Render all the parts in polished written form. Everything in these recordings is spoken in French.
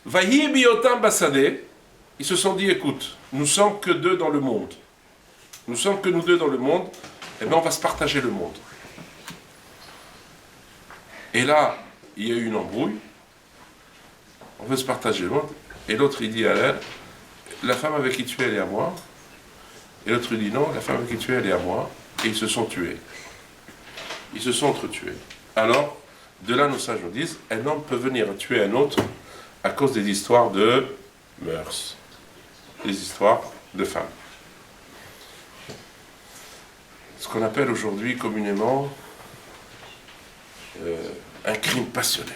Vahi biotam basadeh, ils se sont dit, écoute, nous sommes que deux dans le monde. Nous sommes que nous deux dans le monde, et bien on va se partager le monde. Et là, il y a eu une embrouille, on veut se partager le monde, et l'autre il dit à elle, la femme avec qui tu es, elle est à moi. Et l'autre il dit non, la femme avec qui tu es, elle est à moi. Et ils se sont tués. Ils se sont entretués. Alors, de là, nos sages nous disent, un homme peut venir tuer un autre à cause des histoires de mœurs, des histoires de femmes. Ce qu'on appelle aujourd'hui communément un crime passionnel.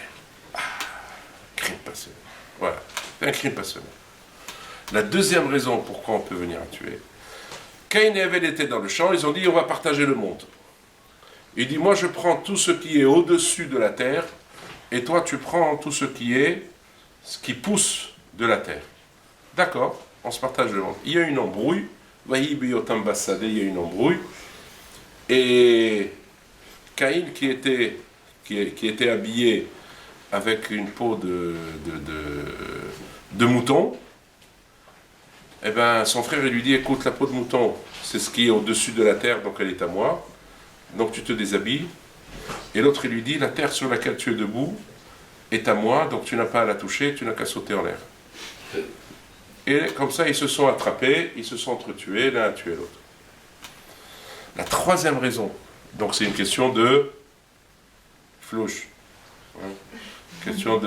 Crime passionnel. Voilà, un crime passionnel. La deuxième raison pourquoi on peut venir à tuer, Caïn et Abel étaient dans le champ, ils ont dit on va partager le monde. Il dit moi je prends tout ce qui est au-dessus de la terre, et toi tu prends tout ce qui pousse de la terre. D'accord, on se partage le monde. Il y a une embrouille, Vahi biotam basadeh, il y a une embrouille, et Caïn qui était habillé avec une peau de mouton, eh ben, son frère il lui dit écoute, la peau de mouton c'est ce qui est au-dessus de la terre, donc elle est à moi, donc tu te déshabilles. Et l'autre il lui dit la terre sur laquelle tu es debout est à moi, donc tu n'as pas à la toucher, tu n'as qu'à sauter en l'air. Et comme ça ils se sont attrapés, ils se sont entretués, l'un a tué l'autre. La troisième raison, donc c'est une question de flouche, question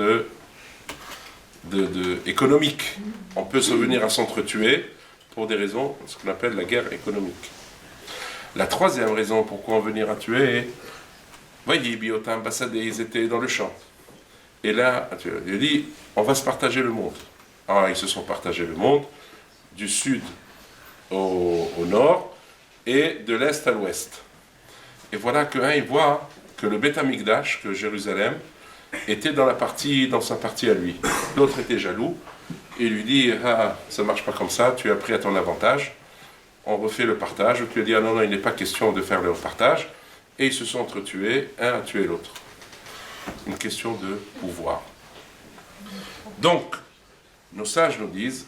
économique. On peut se venir à s'entretuer pour des raisons, ce qu'on appelle la guerre économique. La troisième raison pourquoi on venir à tuer, voyez, biotam basadeh, ils étaient dans le champ. Et là, il dit, on va se partager le monde. Alors, ils se sont partagés le monde, du sud au nord, et de l'est à l'ouest. Et voilà qu'un, il voit que le Beth Amikdash, que Jérusalem, était dans sa partie à lui. L'autre était jaloux, et lui dit, ah, ça ne marche pas comme ça, tu as pris à ton avantage, on refait le partage. Tu lui dis, ah non, il n'est pas question de faire le partage, et ils se sont entretués, un a tué l'autre. Une question de pouvoir. Donc, nos sages nous disent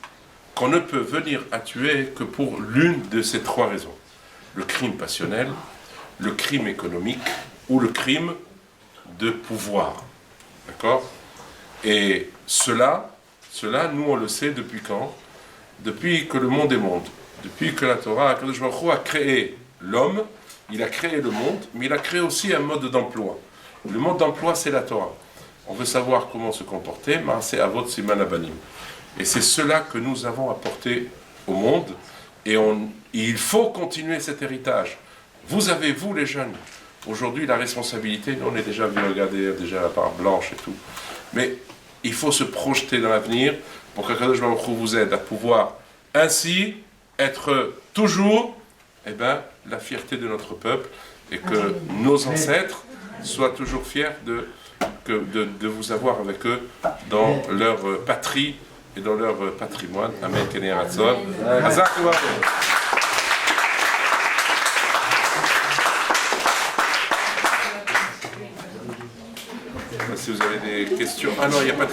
qu'on ne peut venir à tuer que pour l'une de ces trois raisons. Le crime passionnel, le crime économique ou le crime de pouvoir. D'accord ? Et cela, nous on le sait depuis quand ? Depuis que le monde est monde. Depuis que la Torah, Akadosh Baruch Hu a créé l'homme, il a créé le monde, mais il a créé aussi un mode d'emploi. Le mode d'emploi, c'est la Torah. On veut savoir comment se comporter, Maaseh Avot Siman Abanim. Et c'est cela que nous avons apporté au monde, et il faut continuer cet héritage. Vous avez, vous les jeunes, aujourd'hui la responsabilité, nous on est déjà venu regarder déjà la part blanche et tout, mais il faut se projeter dans l'avenir pour qu'Akadosh Baruch Hu vous aide à pouvoir ainsi être toujours la fierté de notre peuple, et que nos ancêtres soient toujours fiers de vous avoir avec eux dans leur patrie et dans leur patrimoine. Amen. Kenei Ratzon. Hazak U'Barek. Si vous avez des questions. Ah non, il n'y a pas de